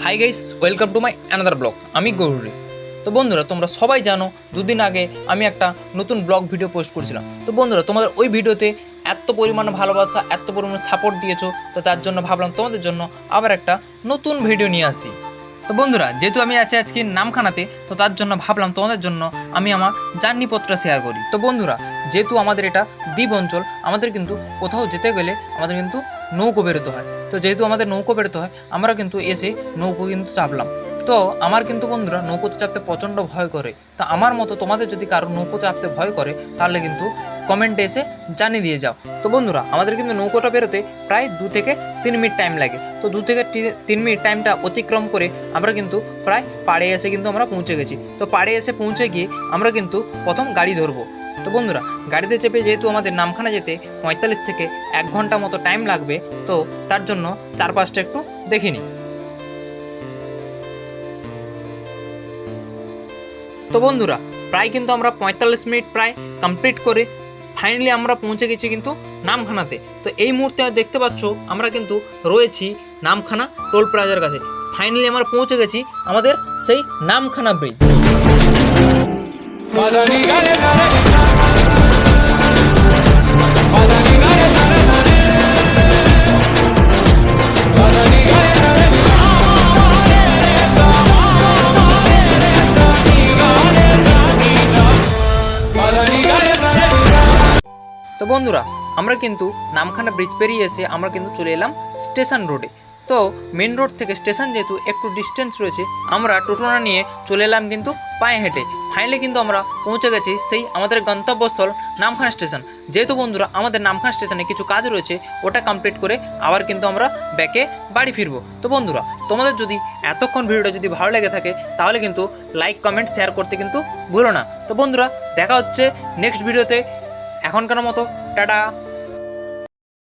Hi guys, welcome to my another blog. আমি গৌরী। তো বন্ধুরা, তোমরা সবাই জানো দুদিন আগে আমি একটা নতুন ব্লগ ভিডিও পোস্ট করেছিলাম। তো বন্ধুরা, তোমাদের ওই ভিডিওতে এত পরিমাণে ভালোবাসা, এত পরিমাণে সাপোর্ট দিয়েছো, তো তার জন্য ভাবলাম তোমাদের জন্য আবার একটা নতুন ভিডিও নিয়ে আসি। তো বন্ধুরা, যেহেতু আমি আছি আজকে নামখানাতে, তো তার জন্য ভাবলাম তোমাদের জন্য আমি আমার জার্নিপত্র শেয়ার করি। তো বন্ধুরা, যেহেতু আমাদের এটা দ্বীপ অঞ্চল, আমাদের কিন্তু কোথাও যেতে গেলে আমাদের কিন্তু নৌকো বেরোতে হয়। তো যেহেতু আমাদের নৌকো বেরোতে হয়, আমরা কিন্তু এসে নৌকো কিন্তু চাপলাম। তো আমার কিন্তু বন্ধুরা নৌকোতে চাপতে প্রচণ্ড ভয় করে। তো আমার মতো তোমাদের যদি কারো নৌকো চাপতে ভয় করে, তাহলে কিন্তু কমেন্টে এসে জানিয়ে দিয়ে যাও। তো বন্ধুরা, আমাদের কিন্তু নৌকোটা বেরোতে প্রায় 2 থেকে 3 মিনিট টাইম লাগে। তো 2 থেকে 3 মিনিট টাইমটা অতিক্রম করে আমরা কিন্তু প্রায় পাড়ে এসে কিন্তু আমরা পৌঁছে গেছি। তো পাড়ে এসে পৌঁছে গিয়ে আমরা কিন্তু প্রথম গাড়ি ধরবো। তো বন্ধুরা, গাড়িতে চেপে যেহেতু আমাদের নামখানা যেতে 45 থেকে 1 ঘন্টা মতো টাইম লাগবে, তো তার জন্য চারপাশটা একটু দেখে নিই। তো বন্ধুরা, প্রায় কিন্তু আমরা 45 মিনিট প্রায় কমপ্লিট করে ফাইনালি আমরা পৌঁছে গেছি কিন্তু নামখানাতে। তো এই মুহূর্তে দেখতে পাচ্ছ আমরা কিন্তু রয়েছি নামখানা টোল প্লাজার কাছে। ফাইনালি আমরা পৌঁছে গেছি আমাদের সেই নামখানা ব্রিজ। তো বন্ধুরা, আমরা কিন্তু নামখানা ব্রিজ পেরিয়ে এসে আমরা কিন্তু চলে এলাম স্টেশন রোডে। তো মেন রোড থেকে স্টেশন যেহেতু একটু ডিস্টেন্স রয়েছে, আমরা টোটোনা নিয়ে চলে এলাম কিন্তু পায়ে হেঁটে। ফাইনালি কিন্তু আমরা পৌঁছে গেছি সেই আমাদের গন্তব্যস্থল নামখানা স্টেশন। যেহেতু বন্ধুরা আমাদের নামখানা স্টেশনে কিছু কাজ রয়েছে, ওটা কমপ্লিট করে আবার কিন্তু আমরা ব্যাকে বাড়ি ফিরবো। তো বন্ধুরা, তোমাদের যদি এতক্ষণ ভিডিওটা যদি ভালো লেগে থাকে, তাহলে কিন্তু লাইক কমেন্ট শেয়ার করতে কিন্তু ভুলো না। তো বন্ধুরা, দেখা হচ্ছে নেক্সট ভিডিওতে। এখনকার মতো টাটা।